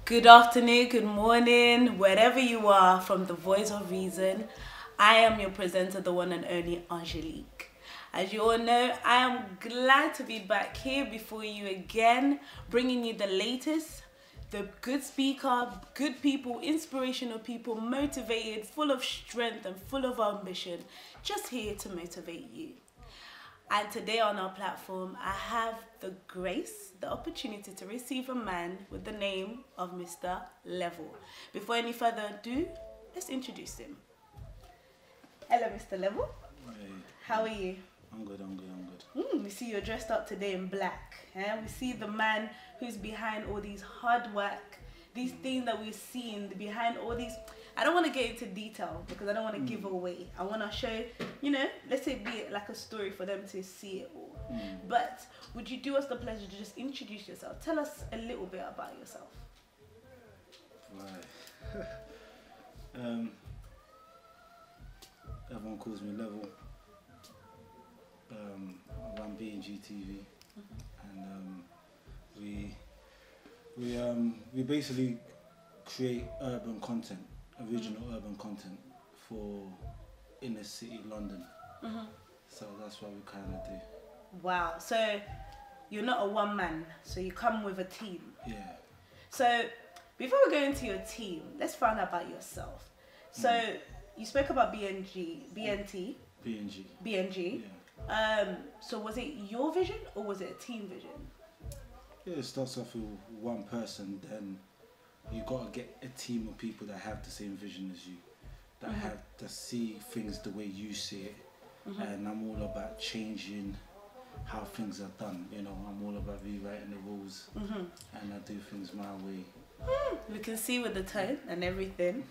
Good afternoon, good morning, wherever you are from the Voice of Reason. I am your presenter, the one and only Angelique. As you all know, I am glad to be back here before you again, bringing you the latest, the good speaker, good people, inspirational people, motivated, full of strength and full of ambition, just here to motivate you. And today on our platform, I have the grace, the opportunity to receive a man with the name of Mr. Level. Before any further ado, let's introduce him. Hello, Mr. Level. Hey, How are you? I'm good. We see you're dressed up today in black. We see the man who's behind all these hard work, these things that we've seen, behind all these... I don't want to get into detail because I don't want to give away. I want to show, let's say be it like a story for them to see it all. But would you do us the pleasure to just introduce yourself? Tell us a little bit about yourself. Right. Everyone calls me Level. I run B&G TV, and we basically create urban content. Original urban content for inner city London. So that's what we kind of do. Wow. So you're not a one man, so you come with a team. Yeah. So before we go into your team, let's find out about yourself. So you spoke about BNT. B&G. Yeah. So was it your vision or was it a team vision? Yeah, it starts off with one person, then you gotta get a team of people that have the same vision as you, that have to see things the way you see it. And I'm all about changing how things are done. I'm all about rewriting the rules, and I do things my way. We can see with the tone and everything.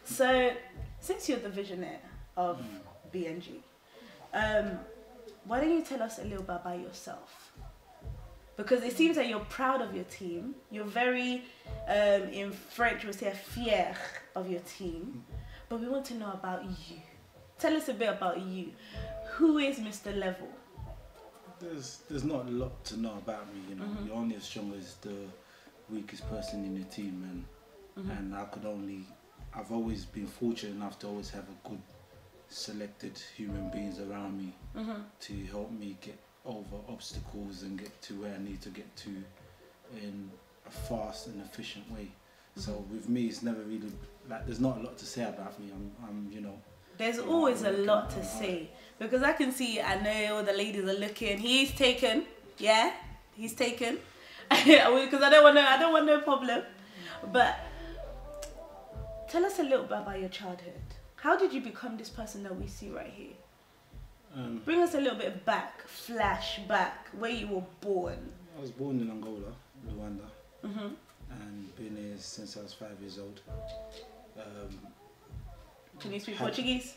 So since you're the visionary of BNG, why don't you tell us a little bit about yourself? Because it seems that you're proud of your team. You're very, in French we'll say, fier of your team. But we want to know about you. Tell us a bit about you. Who is Mr. Level? There's not a lot to know about me. You're only as strong as the weakest person in your team, and I've always been fortunate enough to always have a good selected human beings around me to help me get over obstacles and get to where I need to get to in a fast and efficient way. So with me, it's never really there's not a lot to say about me. There's always a lot to say because I can see. I know all the ladies are looking. He's taken, yeah, he's taken. Because I don't want no problem. But tell us a little bit about your childhood. How did you become this person that we see right here? Bring us a little bit back, flashback, where you were born. I was born in Angola, Luanda, and been here since I was 5 years old. Can you speak Portuguese?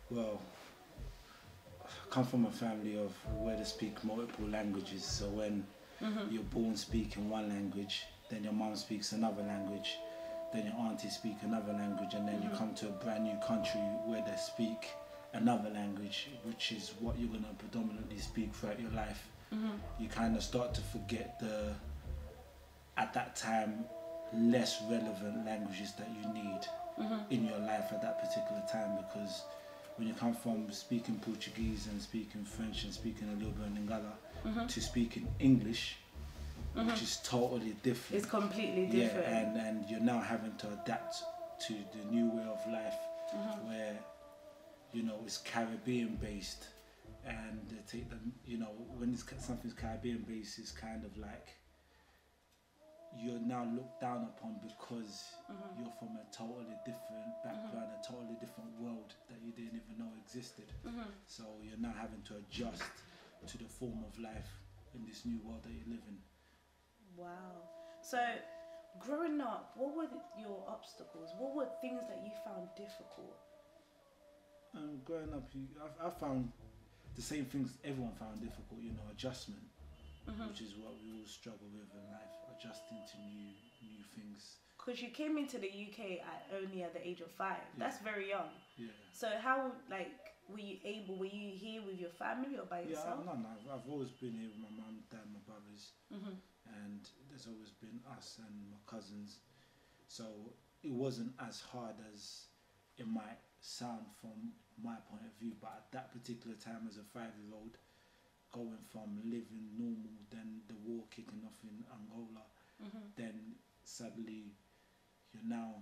Well, I come from a family of where they speak multiple languages. So when you're born speaking one language, then your mom speaks another language, then your auntie speaks another language, and then you come to a brand new country where they speak another language, which is what you're going to predominantly speak throughout your life. You kind of start to forget the, at that time, less relevant languages that you need in your life at that particular time, because when you come from speaking Portuguese and speaking French and speaking a little bit of Lingala to speaking English, which is totally different. It's completely different. Yeah, and you're now having to adapt to the new way of life where it's Caribbean based, and they take them, when something's Caribbean based, it's kind of like you're now looked down upon because you're from a totally different background, a totally different world that you didn't even know existed. So you're now having to adjust to the form of life in this new world that you live in. Wow. So growing up, what were your obstacles? What were things that you found difficult? Growing up, I found the same things everyone found difficult, adjustment, which is what we all struggle with in life, adjusting to new things. Because you came into the UK only at the age of 5. That's very young. Yeah. So how, were you here with your family or by yourself? Yeah, no, I've always been here with my mum, dad, my brothers, and there's always been us and my cousins. So it wasn't as hard as it might sound from my point of view. But at that particular time, as a 5-year-old, going from living normal, then the war kicking off in Angola, then suddenly you're now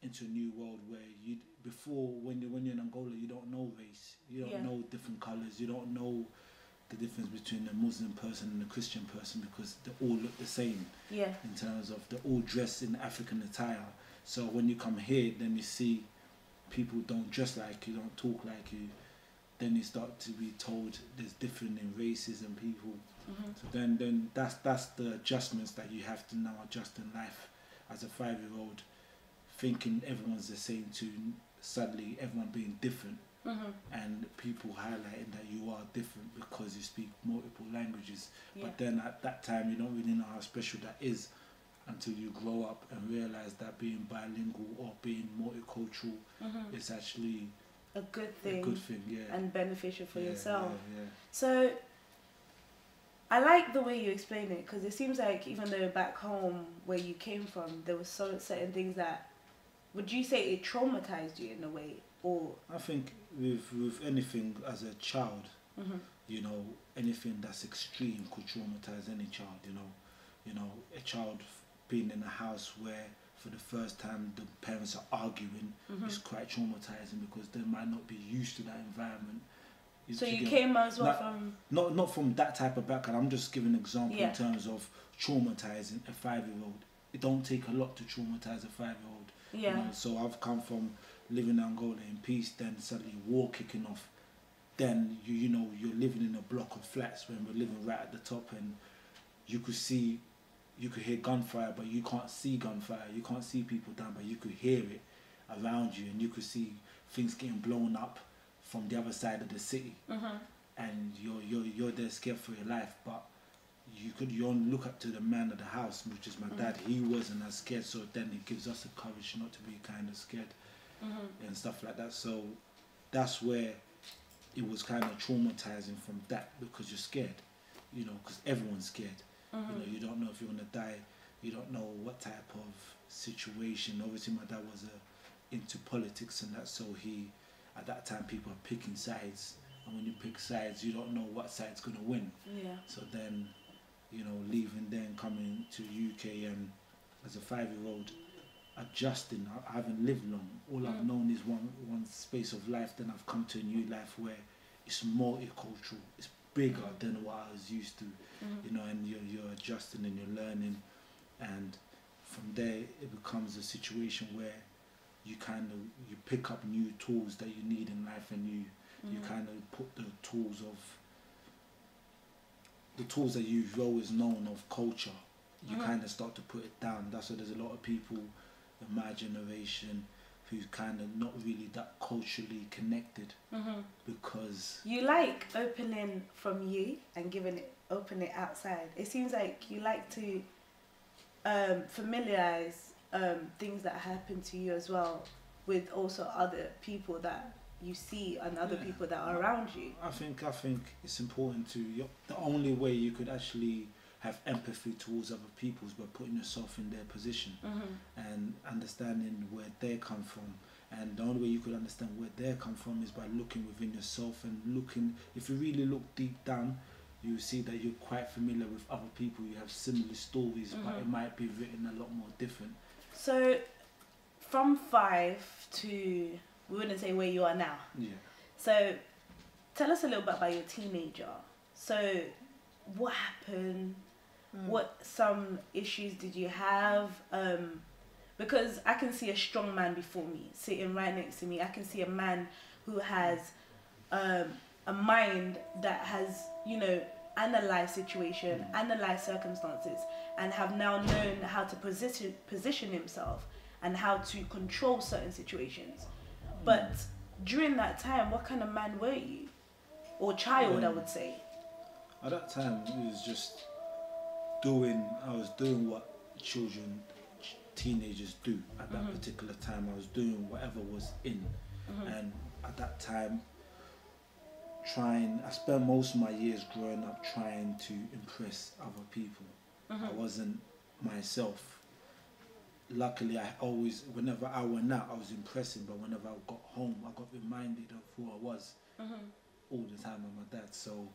into a new world where you before when you're in Angola, you don't know race, you don't know different colours, you don't know the difference between a Muslim person and a Christian person, because they all look the same in terms of they're all dressed in African attire. So when you come here, then you see people don't dress like you, don't talk like you, then you start to be told there's different in races and people. So then that's the adjustments that you have to now adjust in life as a 5-year-old, thinking everyone's the same to suddenly everyone being different, and people highlighting that you are different because you speak multiple languages. But then at that time you don't really know how special that is until you grow up and realize that being bilingual or being multicultural is actually a good thing, yeah, and beneficial for yourself. Yeah. So I like the way you explain it, because it seems like even though back home where you came from, there were certain things that, would you say it traumatized you in a way? Or I think with anything as a child, you know, anything that's extreme could traumatize any child. You know, a child being in a house where for the first time the parents are arguing is quite traumatizing, because they might not be used to that environment. So you came as well from... Not from that type of background. I'm just giving an example in terms of traumatizing a 5-year-old. It don't take a lot to traumatize a 5-year-old. Yeah. You know? So I've come from living in Angola in peace, then suddenly war kicking off. Then you know you're living in a block of flats when we're living right at the top, and you could hear gunfire, but you can't see gunfire. You can't see people down, but you could hear it around you, and you could see things getting blown up from the other side of the city, and you're there scared for your life. But you only look up to the man of the house, which is my dad. He wasn't as scared, so then it gives us the courage not to be kind of scared and stuff like that. So that's where it was kind of traumatizing from that, because you're scared, you know, because everyone's scared. You know, you don't know if you're gonna die. You don't know what type of situation. Obviously, my dad was into politics and that, so at that time people are picking sides, and when you pick sides, you don't know what side's gonna win. So then, you know, leaving there and coming to UK, and as a 5-year-old, adjusting. I haven't lived long. All I've known is one space of life. Then I've come to a new life where it's multicultural. It's bigger than what I was used to, you know, and you're adjusting and you're learning, and from there it becomes a situation where you pick up new tools that you need in life, and you kind of put the tools that you've always known of culture, you kind of start to put it down. That's why there's a lot of people in my generation who's kind of not really that culturally connected, because you like opening from you and open it outside. It seems like you like to familiarize things that happen to you as well with also other people that you see and other people that are around you. I think it's important the only way you could actually have empathy towards other people is by putting yourself in their position and understanding where they come from. And the only way you could understand where they come from is by looking within yourself, and if you really look deep down, you see that you're quite familiar with other people. You have similar stories, but it might be written a lot more different. So from 5 to, we wouldn't say where you are now. Yeah. So tell us a little bit about your teenager. So what happened? What some issues did you have? Because I can see a strong man before me, sitting right next to me. I can see a man who has a mind that has, you know, analysed situation, analysed circumstances, and have now known how to position himself and how to control certain situations. But during that time, what kind of man were you? Or child, I would say. At that time, it was just I was doing what teenagers do at that particular time. I was doing whatever was in. And at that time, I spent most of my years growing up trying to impress other people. I wasn't myself. luckily I always, whenever I went out, I was impressing, but whenever I got home, I got reminded of who I was all the time with my dad. So,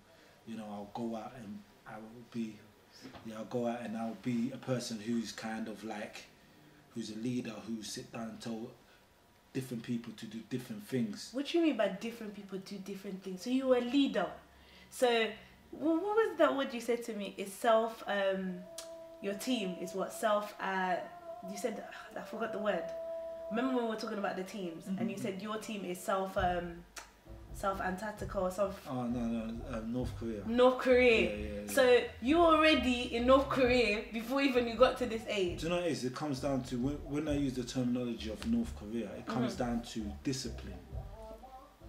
you know, I'll go out and I'll go out and I'll be a person who's kind of like, who's a leader, who sit down and tell different people to do different things. What do you mean by different people do different things? So you were a leader. So what was that word you said to me? Is self, your team is what? Self, you said, I forgot the word. Remember when we were talking about the teams and you said your team is Antarctica or something. Oh no, North Korea. North Korea. Yeah. So you were already in North Korea before even you got to this age. Do you know what it is? It comes down to, when I use the terminology of North Korea, it comes down to discipline.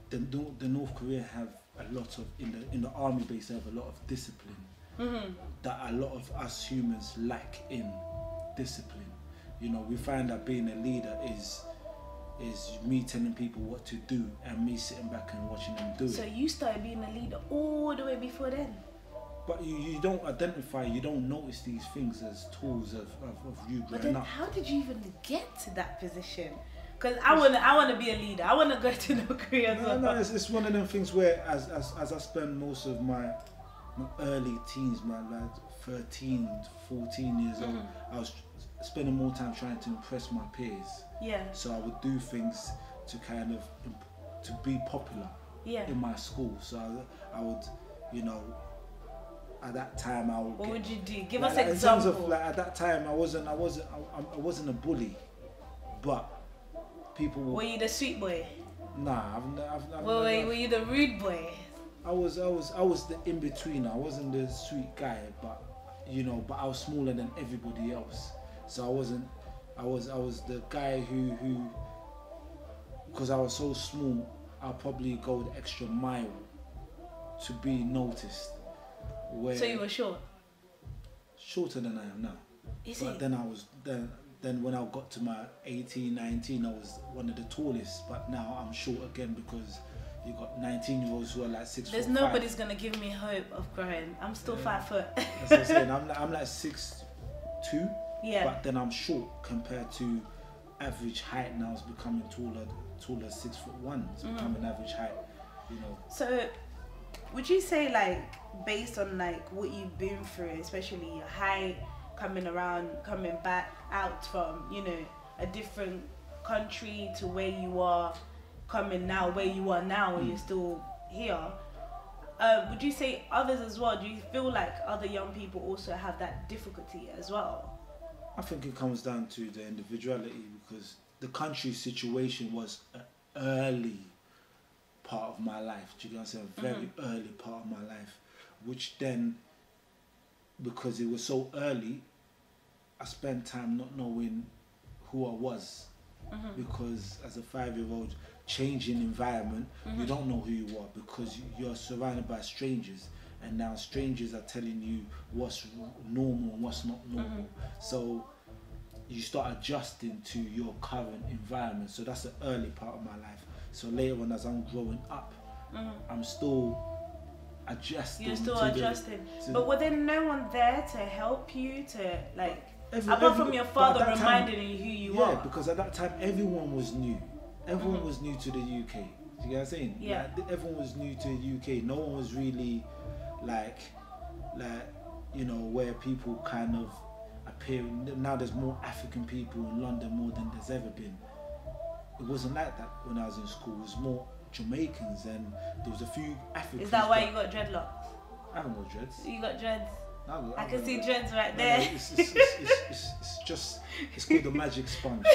The North Korea have a lot of, in the army base, they have a lot of discipline that a lot of us humans lack in discipline. You know, we find that being a leader is me telling people what to do and me sitting back and watching them do it. So you started being a leader all the way before then? But you don't identify, you don't notice these things as tools of you growing up. But then how did you even get to that position? Because I wanna be a leader. I wanna go to North Korea as well. No, it's one of them things where as I spend most of my early teens, my like 13, 14 years old, I was spending more time trying to impress my peers. Yeah. So I would do things to kind of to be popular in my school. So I would, you know, at that time I would. What would you do? Give like, us an example. In terms of, like, at that time I wasn't a bully, but people were. Were you the sweet boy? Nah, Were you the rude boy? I was the in between. I wasn't the sweet guy, but you know, but I was smaller than everybody else. So I wasn't. I was the guy who because I was so small, I'll probably go the extra mile to be noticed. So you were short? Shorter than I am now. Is but it? then I was then when I got to my 18, 19, I was one of the tallest. But now I'm short again because you got 19-year-olds who are like 6 There's foot nobody's 5. gonna give me hope of growing. I'm still 5 foot. That's what I'm saying. I'm like 6'2". Yeah. But then I'm short compared to average height. Now it's becoming taller. 6'1". It's becoming average height. You know. So, would you say, like, based on like what you've been through, especially your height, coming back out from, you know, a different country to where you are, where you are now, and you're still here. Would you say others as well? Do you feel like other young people also have that difficulty as well? I think it comes down to the individuality, because the country situation was an early part of my life. Do you get what I'm saying? A very early part of my life, which then, because it was so early, I spent time not knowing who I was. Because as a 5-year-old, changing environment, you don't know who you are because you're surrounded by strangers, and now strangers are telling you what's normal and what's not normal. So you start adjusting to your current environment. So that's the early part of my life. So later on, as I'm growing up, I'm still adjusting. You're still adjusting. But was there no one there to help you to, like, apart from your father reminding you who you are? Yeah, because at that time everyone was new. Everyone was new to the UK. Do you get what I'm saying? Yeah. Like, everyone was new to the UK. No one was really like you know, where people kind of appear. Now there's more African people in London more than there's ever been. It wasn't like that when I was in school. It was more Jamaicans, and there was a few Africans. Is that why you got dreadlocks? I haven't got dreads. You got dreads? I can got see dreads. dreads right there. It's called the magic sponge.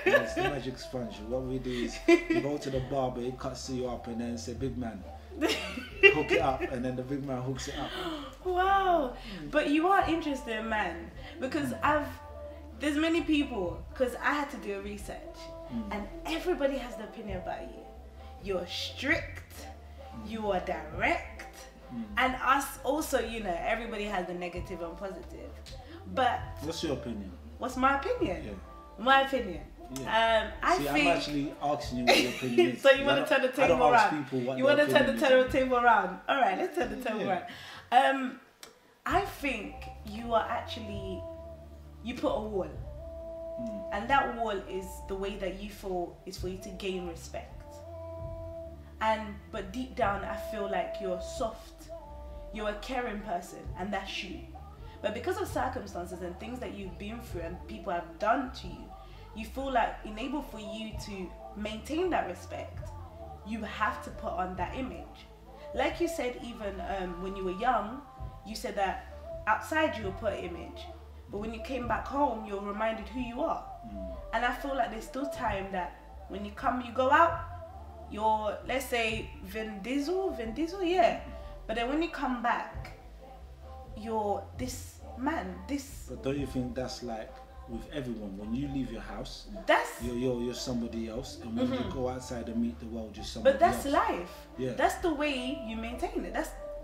Yeah, it's the magic sponge. What we do is you go to the barber, he cuts you up, and then say, "Big man, hook it up," and then the big man hooks it up. Wow, but you are interesting, man, because there's many people, because I had to do a research, and everybody has an opinion about you. You're strict, you are direct, and us also, you know, everybody has the negative and positive. But what's your opinion? What's my opinion? Yeah. My opinion. Yeah. I See, think. I'm actually asking you what your opinion is. So you want to turn the table around? You want to turn the table around? All right, let's turn the table around. I think you are actually, you put a wall. And that wall is the way that you feel is for you to gain respect. But deep down, I feel like you're soft, you're a caring person, and that's you. But because of circumstances and things that you've been through and people have done to you, you feel like in order for you to maintain that respect, you have to put on that image. Like you said, even when you were young, you said that outside you will put an image, but when you came back home, you're reminded who you are. And I feel like there's still time that when you go out, you're, let's say, Vin Diesel, yeah. But then when you come back, you're this man, this. But don't you think that's like with everyone? When you leave your house, that's you're somebody else, and when you go outside and meet the world, you're somebody else. But that's life. Yeah. That's the way you maintain it.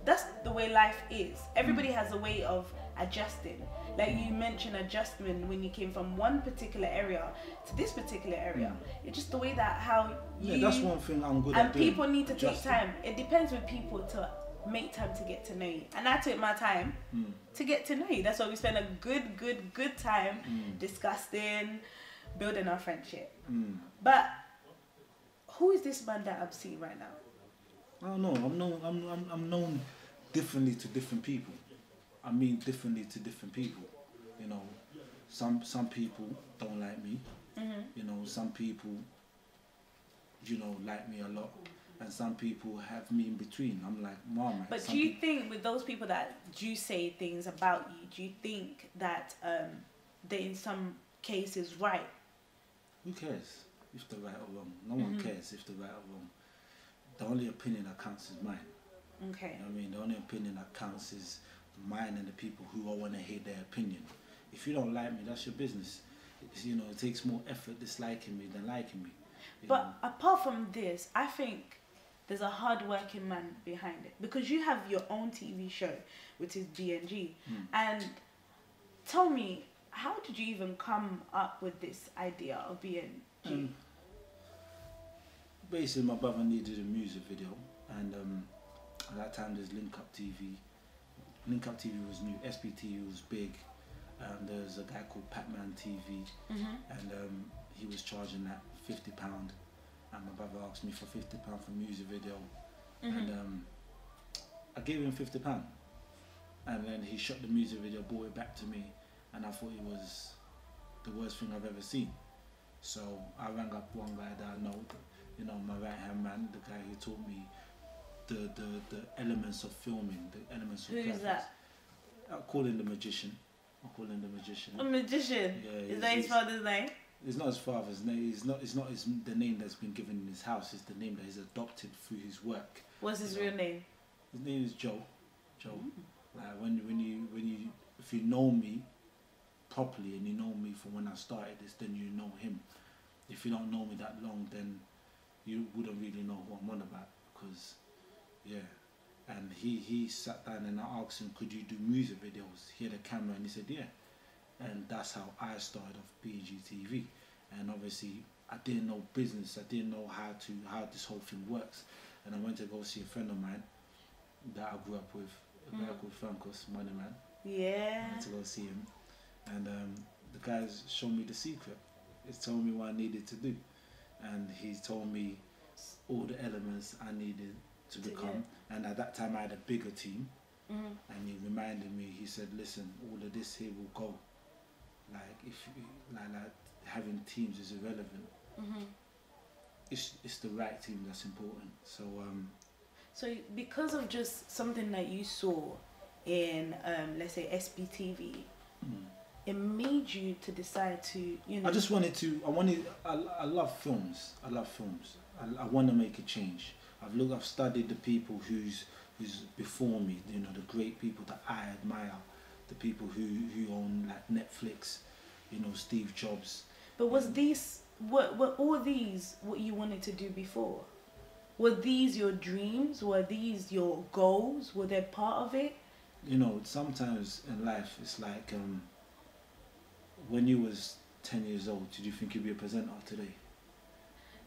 That's the way life is. Everybody has a way of adjusting. Like you mentioned adjustment when you came from one particular area to this particular area. It's just the way that how you. Yeah, that's one thing I'm good at And doing. people need to take time. It depends with people to make time to get to know you. And I took my time to get to know you. That's why we spend a good time discussing, building our friendship. But who is this man that I'm seeing right now? I don't know. I'm known differently to different people. I mean differently to different people. You know, some people don't like me. You know, some people, you know, like me a lot. And some people have me in between. I'm like, Mama. But do you think with those people that do say things about you, do you think that they're in some cases right? Who cares if they're right or wrong? No one cares if they're right or wrong. The only opinion that counts is mine. Okay. You know what I mean? The only opinion that counts is mine and the people who all want to hear their opinion. If you don't like me, that's your business. You know, it takes more effort disliking me than liking me. But apart from this, I think there's a hard-working man behind it, because you have your own TV show, which is BNG. And tell me, how did you even come up with this idea of BNG? Basically, my brother needed a music video, and at that time there's Link Up TV. Link Up TV was new, SPTV was big. There was a guy called Pac-Man TV, and he was charging that £50. And my brother asked me for £50 for music video, and I gave him £50, and then he shot the music video, brought it back to me, and I thought it was the worst thing I've ever seen. So I rang up one guy that I know, you know, my right hand man, the guy who taught me the elements of filming, the elements of graphics. Who's that? I call him the magician. A magician? Yeah, is that his father's name? It's not his father's name. It's not the name that's been given in his house. It's the name that he's adopted through his work. What's his real name? His name is Joe. Like if you know me properly and you know me from when I started this, then you know him. If you don't know me that long, then you wouldn't really know who I'm on about, because and he sat down and I asked him, could you do music videos? He had a camera and he said yeah. And that's how I started off BG TV. And obviously I didn't know business, I didn't know how this whole thing works. And I went to go see a friend of mine that I grew up with, a guy called Francos, Money Man. Yeah. I went to go see him. And the guys showed me the secret. He told me what I needed to do. And he told me all the elements I needed to become. And at that time I had a bigger team. And he reminded me, he said, listen, all of this here will go. Like, if like having teams is irrelevant. It's the right team that's important. So so because of just something that you saw in let's say SPTV, it made you to decide to, you know. I love films. I want to make a change. I've studied the people who's before me, you know, the great people that I admire, the people who own like Netflix, you know, Steve Jobs. But were all these what you wanted to do before? Were these your dreams? Were these your goals? Were they part of it? You know, sometimes in life it's like when you was 10 years old, did you think you'd be a presenter today?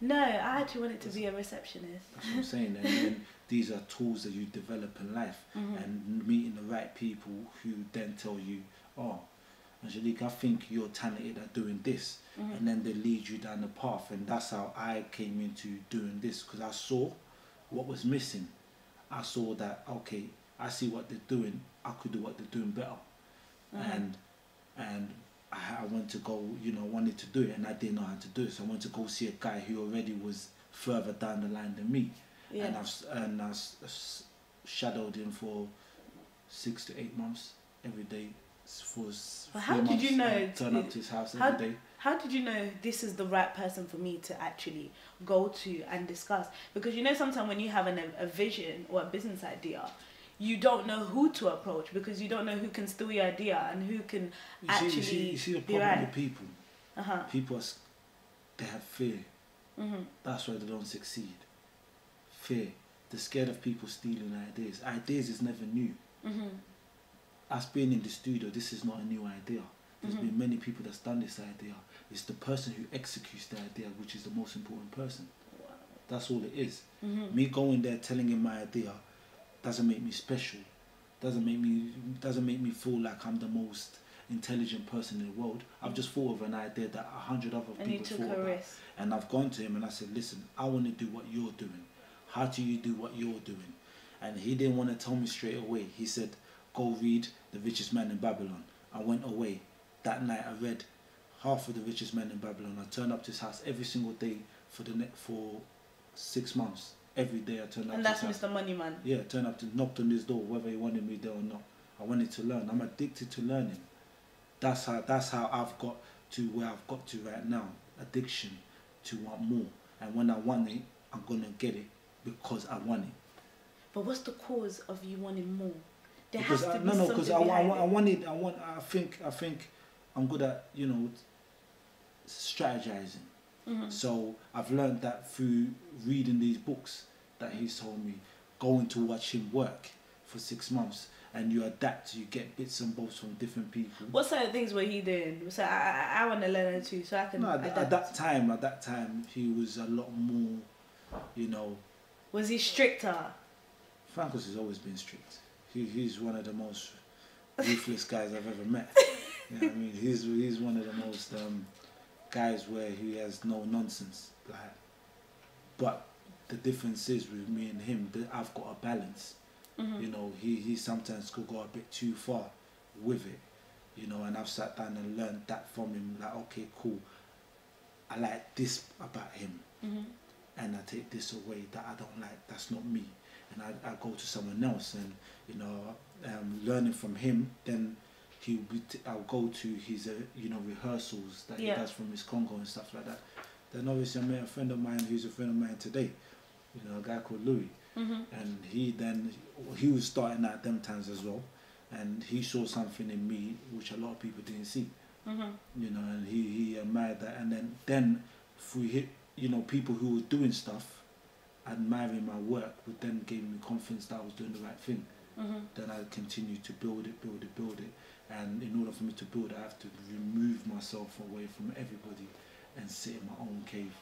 No, I actually wanted to be a receptionist. That's what I'm saying. And then these are tools that you develop in life, and meeting the right people who then tell you, oh, Angelique, I think you're talented at doing this. And then they lead you down the path. And that's how I came into doing this, because I saw what was missing. I saw that, okay, I see what they're doing, I could do what they're doing better. And I went to go, you know, wanted to do it, and I didn't know how to do it. So I went to go see a guy who already was further down the line than me. Yeah. And I shadowed him for 6 to 8 months every day. For how did you know? Turn up to his house every day. How did you know this is the right person for me to actually go to and discuss? Because you know, sometimes when you have a vision or a business idea, you don't know who to approach, because you don't know who can steal your idea and who can you see the problem with people. People they have fear. That's why they don't succeed. Fear. They're scared of people stealing ideas. Ideas is never new. Us being in the studio, this is not a new idea. There's been many people that's done this idea. It's the person who executes the idea which is the most important person. Wow. That's all it is. Me going there telling him my idea doesn't make me special. Doesn't make me feel like I'm the most intelligent person in the world. I've just thought of an idea that 100 other people thought about. Risk. And I've gone to him and I said, listen, I want to do what you're doing. How do you do what you're doing? And he didn't want to tell me straight away. He said, go read The Richest Man in Babylon. I went away. That night I read half of The Richest Man in Babylon. I turned up to his house every single day for 6 months. Every day I turned up and to his house. And that's Mr. Moneyman? Yeah, turned up to, knocked on his door, whether he wanted me there or not. I wanted to learn. I'm addicted to learning. That's how I've got to where I've got to right now. Addiction to want more. And when I want it, I'm going to get it because I want it. But what's the cause of you wanting more? There Because has to be no, because I think I'm good at, you know, strategizing. So I've learned that through reading these books that he's told me, going to watch him work for 6 months, and you adapt, you get bits and bobs from different people. What sort of things were he doing? So I want to learn it too, so I can. No, at that time he was a lot more, you know. Was he stricter? Francos has always been strict. He's one of the most ruthless guys I've ever met. You know what I mean? He's one of the most guys where he has no nonsense. Like, but the difference is with me and him that I've got a balance. You know, he sometimes could go a bit too far with it. You know, and I've sat down and learned that from him. Like, okay, cool. I like this about him, and I take this away that I don't like. That's not me. And I go to someone else, and you know, learning from him. Then I'll go to his you know, rehearsals that he does from his Congo and stuff like that. Then obviously I met a friend of mine who's a friend of mine today, you know, a guy called Louis, and he was starting at them times as well, and he saw something in me which a lot of people didn't see, you know, and he admired that, and then through you know, people who were doing stuff, admiring my work, would then give me confidence that I was doing the right thing. Then I continued to build it, and in order for me to build it, I have to remove myself away from everybody and sit in my own cave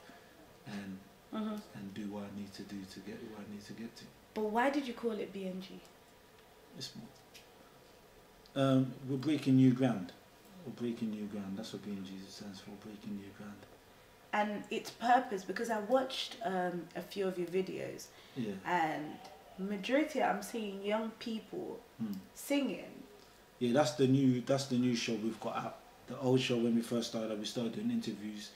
and do what I need to do to get where I need to get to. But why did you call it BNG? It's we're breaking new ground. We're breaking new ground. That's what BNG stands for, breaking new ground. And its purpose, because I watched a few of your videos, and majority I'm seeing young people singing. Yeah, that's the new show we've got out. The old show, when we first started, we started doing interviews.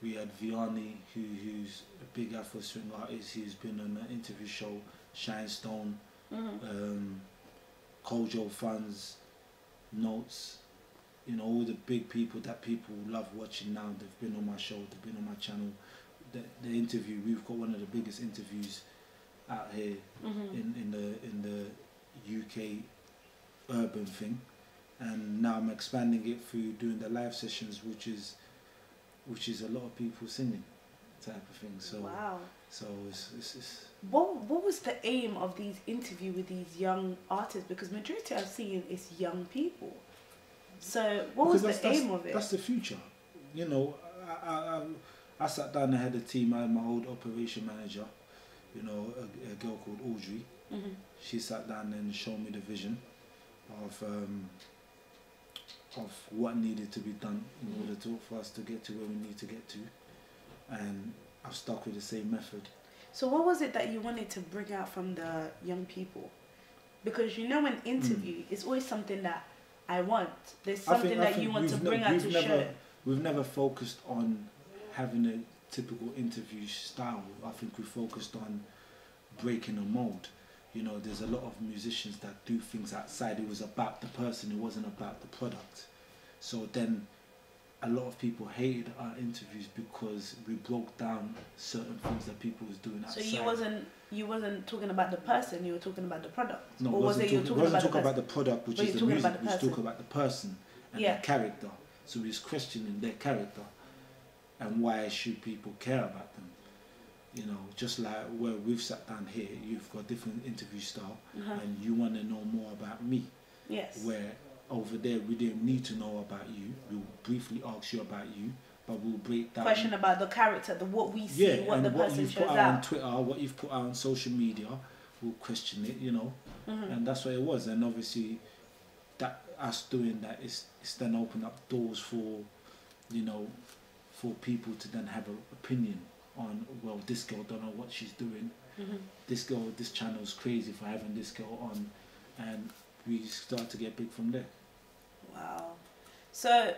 We had Vianney, who's a big Afro swing artist. He's been on an interview show. Shine Stone, Kojo Funds, Notes. You know, all the big people that people love watching now. They've been on my show. They've been on my channel. The interview, we've got one of the biggest interviews out here in the UK urban thing, and now I'm expanding it through doing the live sessions, which is a lot of people singing type of thing. So wow. So it's what was the aim of these interview with these young artists? Because majority I've seen is young people. So what was the aim of it? That's the future. You know, I sat down and had a team. I had my old operation manager, you know, a girl called Audrey. She sat down and showed me the vision of of what needed to be done in order for us to get to where we need to get to, and I've stuck with the same method. So what was it that you wanted to bring out from the young people? Because you know, an interview is always something that I want. There's something that you want to bring out to show. We've never focused on having a typical interview style. I think we focused on breaking a mold. You know, there's a lot of musicians that do things outside. It was about the person, it wasn't about the product. So then a lot of people hated our interviews because we broke down certain things that people was doing outside. So you wasn't talking about the person, you were talking about the product? No, or was it you were talking about the product, which is the music. We was talking about the person and their character. So we was questioning their character and why should people care about them. You know, just like where we've sat down here, you've got different interview style, and you want to know more about me. Yes. Where over there we didn't need to know about you. We'll briefly ask you about you, but we'll break down. Question about the character, what we see, what the person shows out. What you've put out on Twitter, what you've put out on social media, we'll question it. You know, and that's what it was. And obviously, that us doing that is then open up doors for, you know, for people to then have an opinion on, well, this girl don't know what she's doing. This channel's crazy for having this girl on, and we start to get big from there. Wow. So,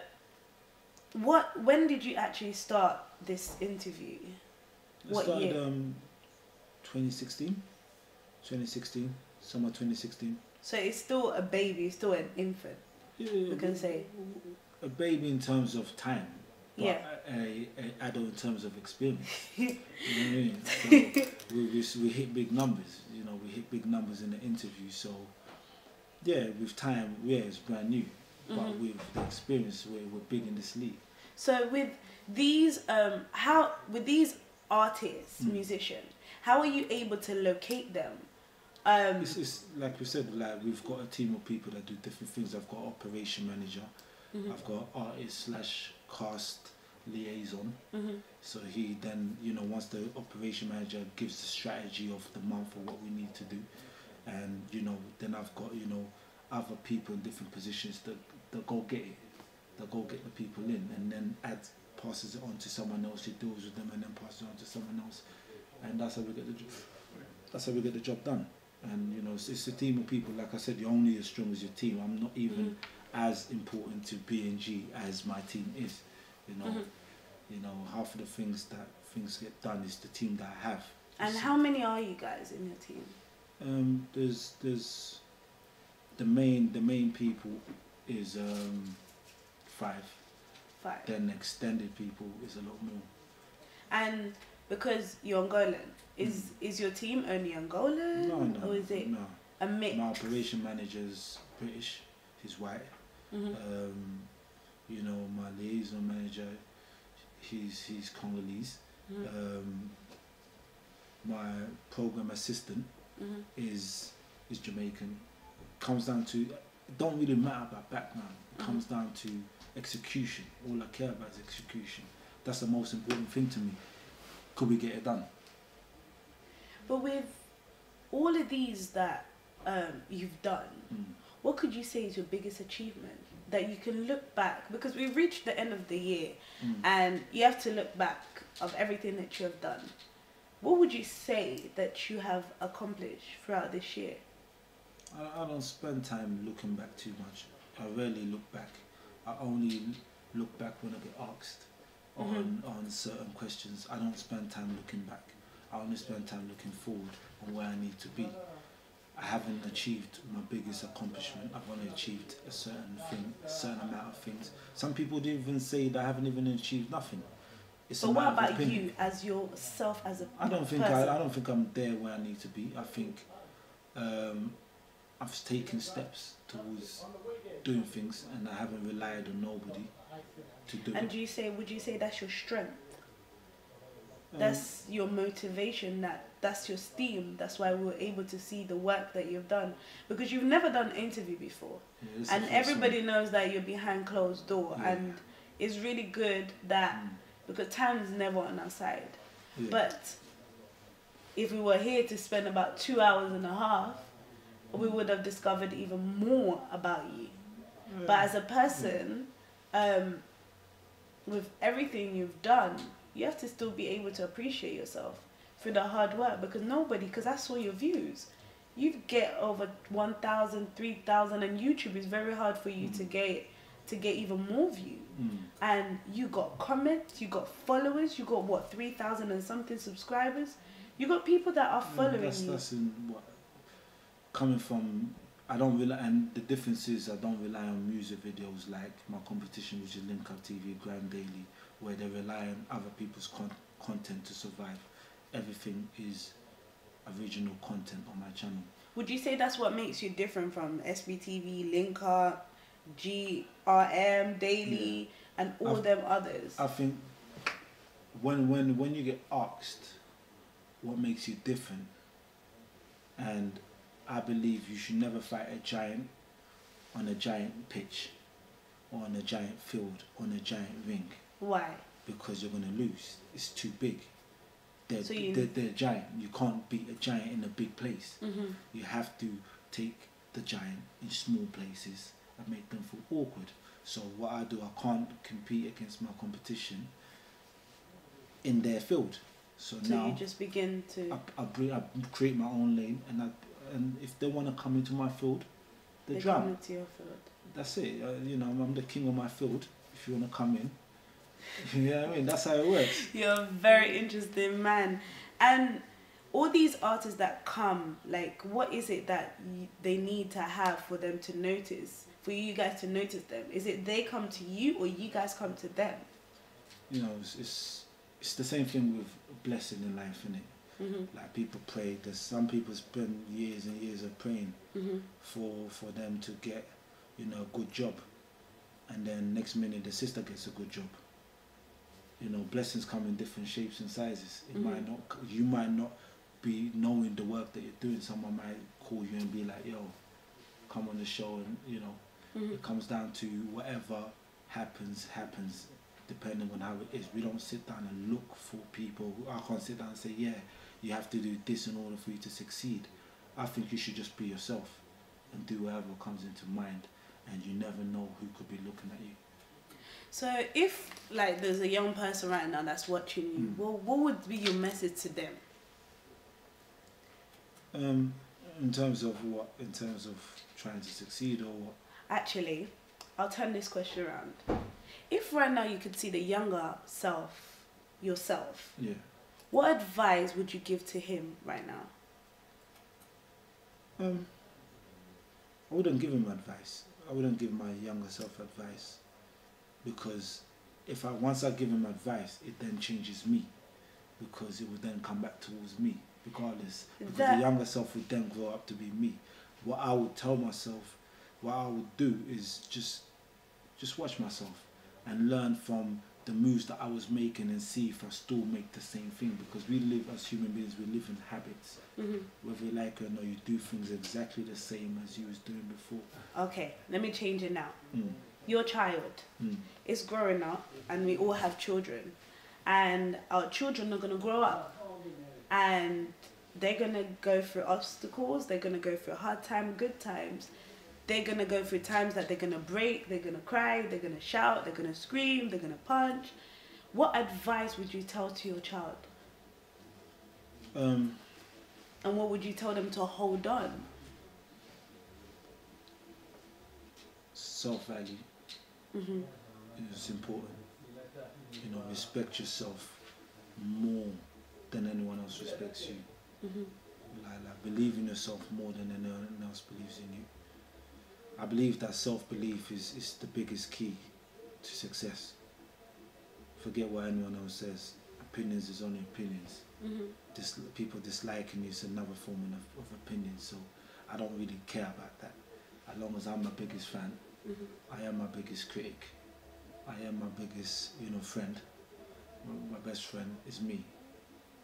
when did you actually start this interview? What year? 2016, summer 2016. So it's still a baby, it's still an infant. Yeah, we can say. A baby in terms of time. But yeah. A adult in terms of experience. You know what I mean? So we hit big numbers. You know, we hit big numbers in the interview. So yeah, with time, yeah, it's brand new. But with the experience, we're big in this league. So with these artists, musicians, how are you able to locate them? It's like we said, like we've got a team of people that do different things. I've got operation manager. I've got artist / cast liaison. So he then, you know, once the operation manager gives the strategy of the month or what we need to do, and you know, then I've got, you know, other people in different positions that go get it, that go get the people in, and then passes it on to someone else who deals with them, and then passes it on to someone else, and that's how we get the job done. And you know, it's a team of people. Like I said, you're only as strong as your team. I'm not even as important to B&G as my team is. You know, half of the things get done is the team that I have. And how many are you guys in your team? There's the main people is 5. Then extended people is a lot more. And because you're Angolan, is your team only Angolan? No. Or is it a mix? My operation manager's British, he's white. You know, my liaison manager, he's Congolese. My program assistant is Jamaican. Comes down to, it don't really matter about background. It comes down to execution. All I care about is execution. That's the most important thing to me. Could we get it done? But with all of these that you've done, what could you say is your biggest achievement that you can look back? Because we've reached the end of the year and you have to look back of everything that you have done. What would you say that you have accomplished throughout this year? I don't spend time looking back too much. I rarely look back. I only look back when I get asked on certain questions. I don't spend time looking back. I only spend time looking forward on where I need to be. I haven't achieved my biggest accomplishment. I've only achieved a certain thing, a certain amount of things. Some people do even say that I haven't even achieved nothing. But what about you as yourself as a person? I don't think I'm there where I need to be. I think I've taken steps towards doing things, and I haven't relied on nobody to do it. And would you say that's your strength? That's your motivation, that's your steam, that's why we were able to see the work that you've done. Because you've never done an interview before. Yeah, and everybody knows that you're behind closed door. Yeah. And it's really good that, because time is never on our side. Yeah. But if we were here to spend about 2.5 hours, we would have discovered even more about you. But as a person, with everything you've done, you have to still be able to appreciate yourself through the hard work, because I saw your views. You get over 1,000, 3,000, and YouTube is very hard for you to get even more views. And you got comments, you got followers, you got what, 3,000 and something subscribers. You got people that are following you. That's in what, coming from. I don't rely, and the difference is I don't rely on music videos like my competition, which is Link Up TV, Grand Daily, where they rely on other people's content to survive. Everything is original content on my channel. Would you say that's what makes you different from SBTV, Link Up, GRM, Daily, and all them others? I think when you get asked what makes you different, and I believe you should never fight a giant on a giant pitch or on a giant field, on a giant ring. Why? Because you're going to lose. It's too big. They're giant. You can't beat a giant in a big place. You have to take the giant in small places and make them feel awkward. So what I do, I can't compete against my competition in their field. So now you just begin to... I create my own lane, and if they want to come into my field, they come into your field. That's it. You know, I'm the king of my field. If you want to come in, you know what I mean? That's how it works. You're a very interesting man. And all these artists that come, like, what is it that they need to have for them to notice, for you guys to notice them? Is it they come to you or you guys come to them? You know, it's the same thing with blessing in life, innit? Like, people pray. There's some people spend years and years of praying for them to get, you know, a good job, and then next minute the sister gets a good job. You know, blessings come in different shapes and sizes. It might not, you might not be knowing the work that you're doing. Someone might call you and be like, yo, come on the show, and you know, it comes down to whatever happens, depending on how it is. We don't sit down and look for people. I can't sit down and say, yeah, you have to do this in order for you to succeed. I think you should just be yourself and do whatever comes into mind, and you never know who could be looking at you. So if, like, there's a young person right now that's watching you, what would be your message to them? In terms of what? In terms of trying to succeed, or what? Actually, I'll turn this question around. If right now you could see the younger self, yourself, what advice would you give to him right now? I wouldn't give him advice. I wouldn't give my younger self advice, because once I give him advice, it then changes me, because it would then come back towards me regardless, because the younger self would then grow up to be me. What I would tell myself, what I would do is just watch myself and learn from the moves that I was making and see if I still make the same thing, because we live as human beings, we live in habits. Whether you like it or not, you do things exactly the same as you was doing before. Okay, let me change it now. Your child is growing up, and we all have children, and our children are going to grow up, and they're going to go through obstacles, they're going to go through hard times, good times. They're going to go through times that they're going to break, they're going to cry, they're going to shout, they're going to scream, they're going to punch. What advice would you tell to your child? And what would you tell them to hold on? Self-value is important. You know, respect yourself more than anyone else respects you. Like, believe in yourself more than anyone else believes in you. I believe that self-belief is the biggest key to success. Forget what anyone else says. Opinions is only opinions. People disliking you is another form of opinion, so I don't really care about that. As long as I'm my biggest fan, I am my biggest critic, I am my biggest, you know, friend. My best friend is me.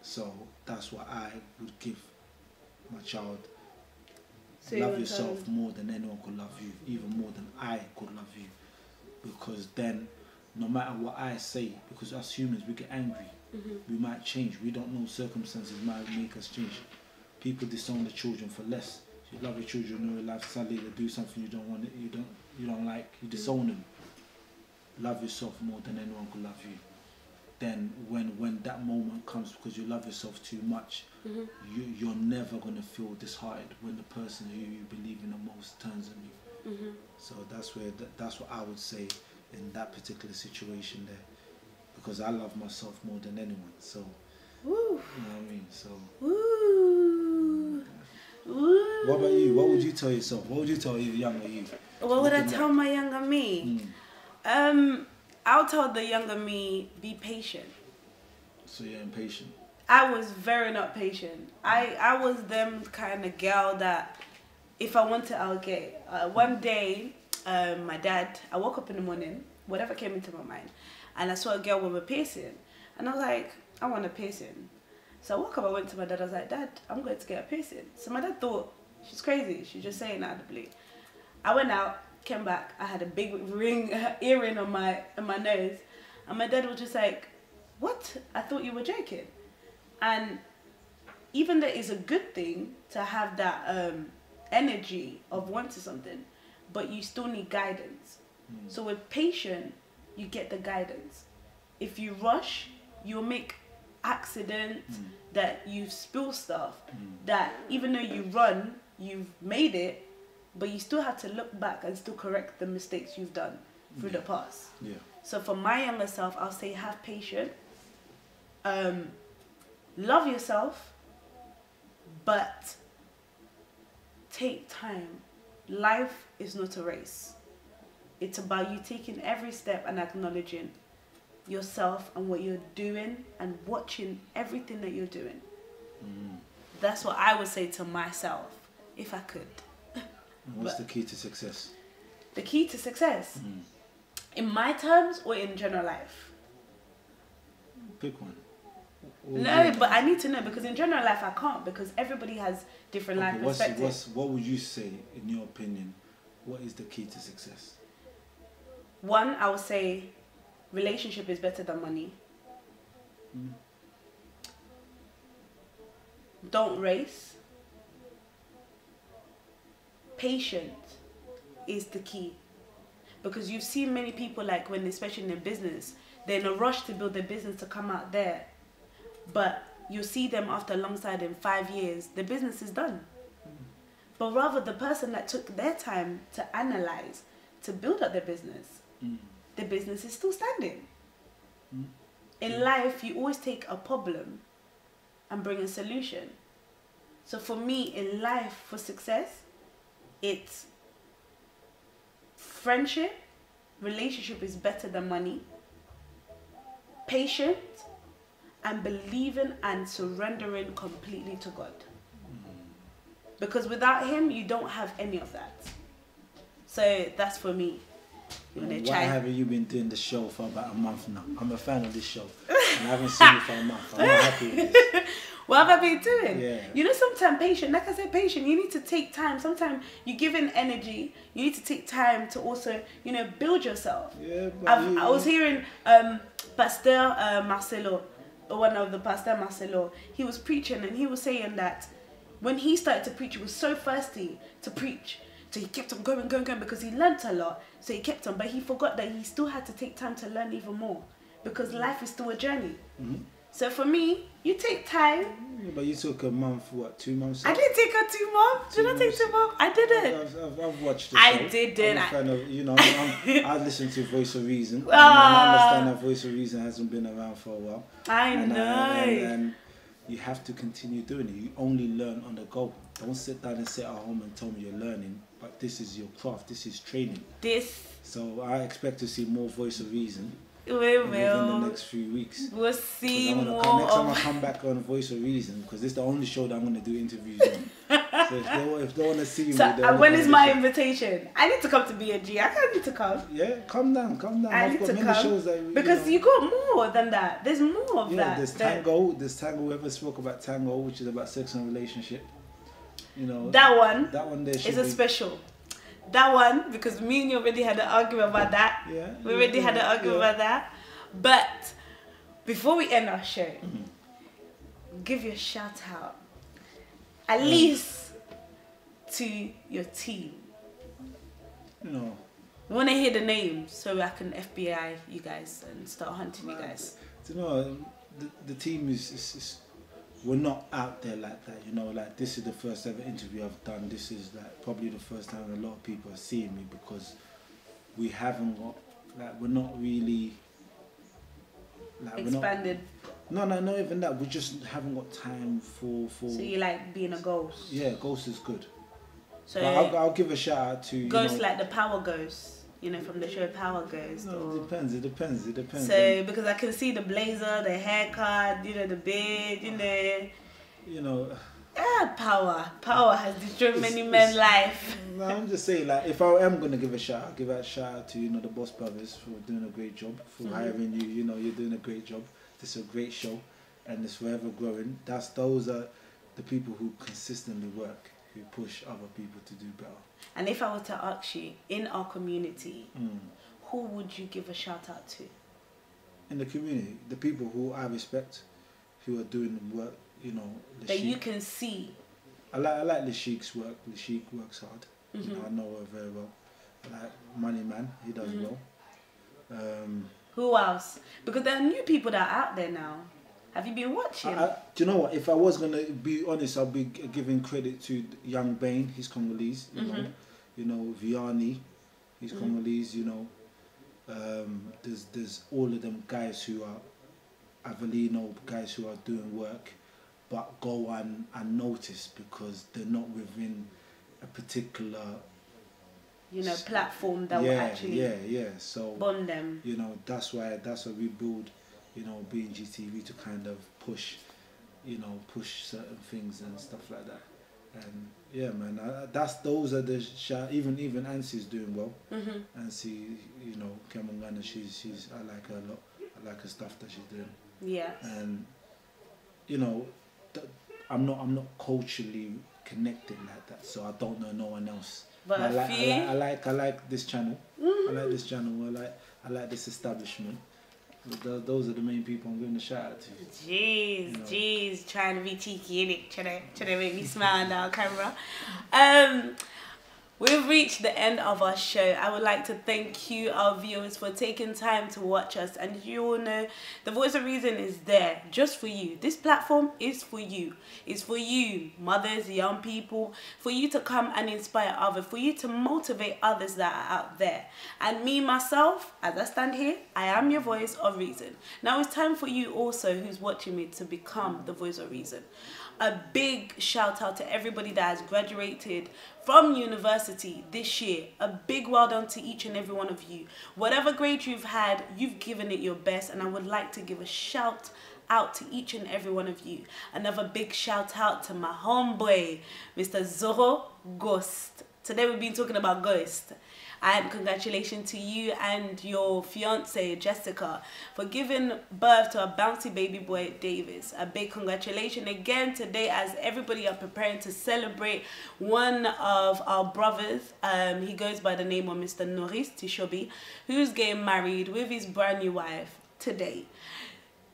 So that's what I would give my child. So love yourself more than anyone could love you, even more than I could love you. Because then, no matter what I say, because as humans we get angry, we might change. We don't know, circumstances might make us change. People disown the children for less. you love your children in real life, suddenly they do something you don't want, you don't like, you disown them. Love yourself more than anyone could love you. Then when that moment comes, because you love yourself too much, you're never going to feel disheartened when the person who you believe in the most turns on you. So that's what I would say in that particular situation there, because I love myself more than anyone. So Woo. you know what I mean. So Woo. Woo. what about you? What would you tell yourself? What would you tell your younger you? What would I tell my younger me? I'll tell the younger me, be patient. So you're impatient. I was very not patient. I was them kind of girl that if I want it, I'll get it. One day, my dad, I woke up in the morning, whatever came into my mind, and I saw a girl with a piercing. And I was like, I want a piercing. So I woke up, I went to my dad, I was like, Dad, I'm going to get a piercing. So my dad thought, she's crazy, she's just saying that out of the blue. I went out, came back, I had a big earring on my nose, and my dad was just like, what? I thought you were joking. And even though it's a good thing to have that energy of wanting something, but you still need guidance. So with patient, you get the guidance. If you rush, you'll make accidents, that you spill stuff, that even though you run, you've made it, but you still have to look back and still correct the mistakes you've done through the past. So for my younger self, I'll say have patience, love yourself, but take time. Life is not a race. It's about you taking every step and acknowledging yourself and what you're doing and watching everything that you're doing. That's what I would say to myself if I could. What's the key to success? The key to success? In my terms or in general life? Pick one. No, but I need to know, because in general life I can't, because everybody has different life perspectives. What would you say, in your opinion, what is the key to success? One, I would say relationship is better than money. Don't race. Patience is the key. Because you've seen many people, like when, especially in their business, they're in a rush to build their business to come out there. But you'll see them after alongside in 5 years, the business is done. But rather the person that took their time to analyze, to build up their business, the business is still standing. In life, you always take a problem and bring a solution. So for me, in life, for success, it's friendship, relationship is better than money, patience, and believing and surrendering completely to God. Because without Him, you don't have any of that. So that's for me. Why haven't you been doing the show for about a month now? I'm a fan of this show. And I haven't seen you for a month. I'm not happy with this. What have I been doing? Yeah. You know, sometimes patient, like I said, patient, you need to take time. Sometimes you give in energy, you need to take time to also, you know, build yourself. Yeah, but I was hearing Pastor Marcelo, one of the Pastor Marcelo, he was preaching and he was saying that when he started to preach, he was so thirsty to preach. So he kept on going because he learnt a lot. So he kept on, but he forgot that he still had to take time to learn even more, because life is still a journey. So for me, you take time. Yeah, but you took a month, what, 2 months? I didn't take a 2 months. Did I take 2 months? I didn't. I've watched the show. I didn't. I'm a fan of, you know, I listen to Voice of Reason. I understand that Voice of Reason hasn't been around for a while. I know. And you have to continue doing it. You only learn on the go. Don't sit down and sit at home and tell me you're learning. But this is your craft. This is training. So I expect to see more Voice of Reason. We will. Within the next few weeks. We'll see more. Next time I come back on Voice of Reason, because this is the only show that I'm going to do interviews on. So if they want to see me... So when is my invitation? I need to come to B&G. I can't need to come. Yeah, come down. I need to come. Shows that, because you got more than that. There's more of that. There's Tango. There's Tango. We ever spoke about Tango, which is about sex and relationship. You know, that one there is a special. That one, because me and you already had an argument about that. Yeah. We already had an argument about that. But before we end our show, give you a shout out. At least to your team? You know, I want to hear the names so I can FBI you guys and start hunting you guys. you know, the team is we're not out there like that. You know, like this is the first ever interview I've done. This is like probably the first time a lot of people are seeing me, because we haven't got, like, we're not really like Expanded. No, not even that. We just haven't got time for. So you like being a ghost? Yeah, ghost is good. So but I'll give a shout out to ghost, like the Power Ghost, you know, from the show Power Ghost. No, or... it depends. So because I can see the blazer, the haircut, you know, the beard, you know. Power has destroyed many men's life. No, I'm just saying, like, if I am gonna give a shout out, shout out to, you know, the Boss Brothers for doing a great job, for hiring you. You know, you're doing a great job. This is a great show, and it's forever growing. Those are the people who consistently work, who push other people to do better. And if I were to ask you, in our community, who would you give a shout out to? In the community, the people who I respect, who are doing work, you know, that you can see. I like Lashik's work. Lashik works hard. You know, I know her very well. I like Money Man, he does well. Who else? Because there are new people that are out there now. Have you been watching? Do you know what? If I was gonna be honest, I'll be giving credit to Young Bane. He's Congolese. You know, Vianney, he's Congolese. You know, there's all of them guys who are Avelino, guys who are doing work, but go unnoticed because they're not within a particular, you know, platform that will actually so bond them. You know, that's why we build, you know, BNGTV to kind of push certain things and stuff like that. And yeah, man, those are the even Ansie's doing well. Ansie, you know, Kemangana, she's I like her a lot. I like her stuff that she's doing. Yeah. And you know, I'm not culturally connected like that, so I don't know no one else. But I like this channel. I like this channel. I like this establishment. Those are the main people I'm giving a shout out to. Jeez, trying to be cheeky, innit? Trying to make me smile on camera. We've reached the end of our show. I would like to thank you, our viewers, for taking time to watch us. And you all know the Voice of Reason is there just for you. This platform is for you. It's for you, mothers, young people, for you to come and inspire others, for you to motivate others that are out there. And me, myself, as I stand here, I am your Voice of Reason. Now it's time for you also who's watching me to become the Voice of Reason. A big shout out to everybody that has graduated from university this year. A big well done to each and every one of you. Whatever grade you've had, you've given it your best, and I would like to give a shout out to each and every one of you. Another big shout out to my homeboy, Mr. Zorro Ghost. Today we've been talking about Ghost. And congratulations to you and your fiance Jessica for giving birth to a bouncy baby boy Davis. A big congratulations again today as everybody are preparing to celebrate one of our brothers. He goes by the name of Mr. Norris Tishobi, who's getting married with his brand new wife today.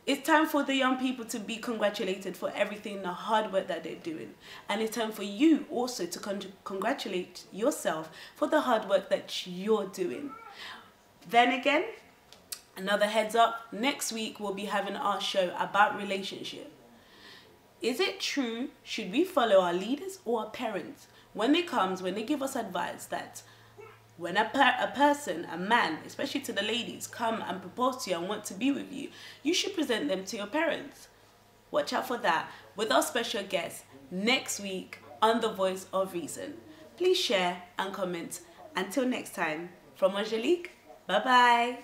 It's time for the young people to be congratulated for everything, the hard work that they're doing. And it's time for you also to congratulate yourself for the hard work that you're doing. Then again, another heads up, next week we'll be having our show about relationship. Is it true, should we follow our leaders or our parents when they give us advice that when a person, a man, especially to the ladies, come and propose to you and want to be with you, you should present them to your parents. Watch out for that with our special guest next week on The Voice of Reason. Please share and comment. Until next time, from Angelique, bye-bye.